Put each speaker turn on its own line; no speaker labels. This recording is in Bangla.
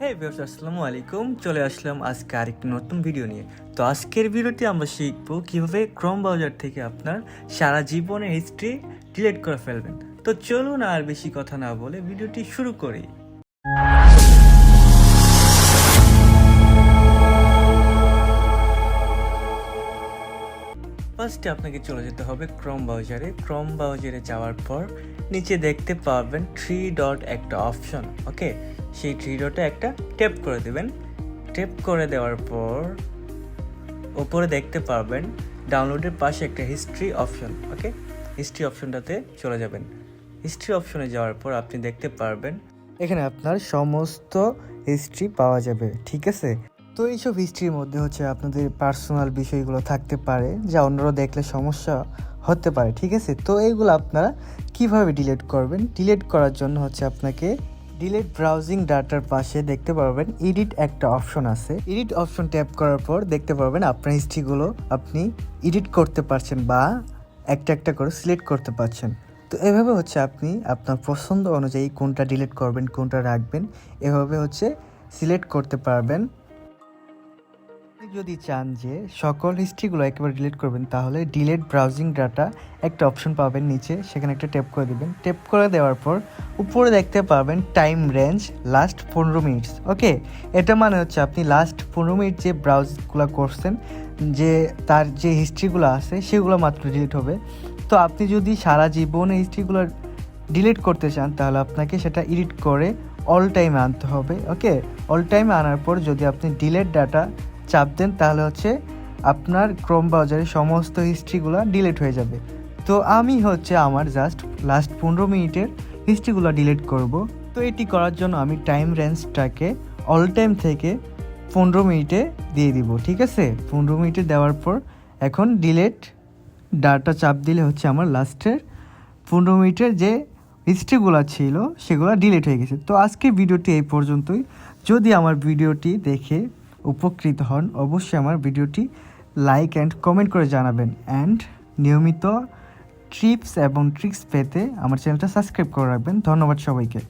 হ্যাঁ ভিউয়ার্স, আসসালামু আলাইকুম। চলে আসলাম আজকে আরেকটি নতুন ভিডিও নিয়ে। তো আজকের ভিডিওতে আমরা শিখবো কিভাবে ক্রোম ব্রাউজার থেকে আপনার সারা জীবনের হিস্ট্রি ডিলিট করে ফেলবেন। তো চলুন আর বেশি কথা না বলে ভিডিওটি শুরু করি। ফার্স্টে আপনাকে চলে যেতে হবে ক্রোম ব্রাউজারে যাওয়ার পর নিচে দেখতে পাবেন থ্রি ডট একটা অপশন। ওকে, সেই থ্রি ডটে একটা ট্যাপ করে দেবেন। ট্যাপ করে দেওয়ার পর উপরে দেখতে পারবেন ডাউনলোডের পাশে একটা হিস্ট্রি অপশন। ওকে, হিস্ট্রি অপশনটাতে চলে যাবেন। হিস্ট্রি অপশনে যাওয়ার পর আপনি দেখতে পারবেন এখানে আপনার সমস্ত হিস্ট্রি পাওয়া যাবে। ঠিক আছে, তো এইসব হিস্ট্রির মধ্যে আপনাদের পার্সোনাল বিষয়গুলো থাকতে পারে যা অন্যরা দেখলে সমস্যা হতে পারে। ঠিক আছে, তো এইগুলো আপনারা কিভাবে ডিলিট করবেন? ডিলিট করার জন্য আপনাকে ডিলিট ব্রাউজিং ডাটার পাশে দেখতে পারবেন এডিট একটা অপশন আছে। এডিট অপশন ট্যাপ করার পর দেখতে পারবেন আপনার হিস্ট্রিগুলো আপনি এডিট করতে পারছেন বা একটা একটা করে সিলেক্ট করতে পারছেন। তো এভাবে আপনি আপনার পছন্দ অনুযায়ী কোনটা ডিলিট করবেন কোনটা রাখবেন এভাবে সিলেক্ট করতে পারবেন। যদি চান যে সকল হিস্ট্রিগুলো একেবারে ডিলিট করবেন তাহলে ডিলিট ব্রাউজিং ডাটা একটা অপশন পাবেন নিচে, সেখানে একটা ট্যাপ করে দেবেন। ট্যাপ করে দেওয়ার পর উপরে দেখতে পাবেন টাইম রেঞ্জ লাস্ট 15 মিনিটস। ওকে, এটা মানে আপনি লাস্ট 15 মিনিট যে ব্রাউজগুলো করছেন যে তার যে হিস্ট্রিগুলো আছে সেগুলো মাত্র ডিলিট হবে। তো আপনি যদি সারা জীবনে হিস্ট্রিগুলো ডিলিট করতে চান তাহলে আপনাকে সেটা এডিট করে অল টাইমে আনতে হবে। ওকে, অল টাইমে আনার পর যদি আপনি ডিলিট ডাটা চাপ দেন তাহলে আপনার ক্রোম ব্রাউজারের সমস্ত হিস্ট্রিগুলো ডিলিট হয়ে যাবে। তো আমি আমার জাস্ট লাস্ট 15 মিনিটের হিস্ট্রিগুলো ডিলিট করব। তো এটি করার জন্য আমি টাইম রেঞ্জটাকে অল টাইম থেকে 15 মিনিটে দিয়ে দিব। ঠিক আছে, 15 মিনিটে দেওয়ার পর এখন ডিলিট ডাটা চাপ দিলে আমার লাস্টের 15 মিনিটের যে হিস্ট্রিগুলো ছিল সেগুলো ডিলিট হয়ে গেছে। তো আজকে ভিডিওটি এই পর্যন্তই। যদি আমার ভিডিওটি দেখে উপকৃত হন অবশ্যই আমার ভিডিওটি লাইক অ্যান্ড কমেন্ট করে জানাবেন। অ্যান্ড নিয়মিত টিপস এবং ট্রিক্স পেতে আমার চ্যানেলটা সাবস্ক্রাইব করে রাখবেন। ধন্যবাদ সবাইকে।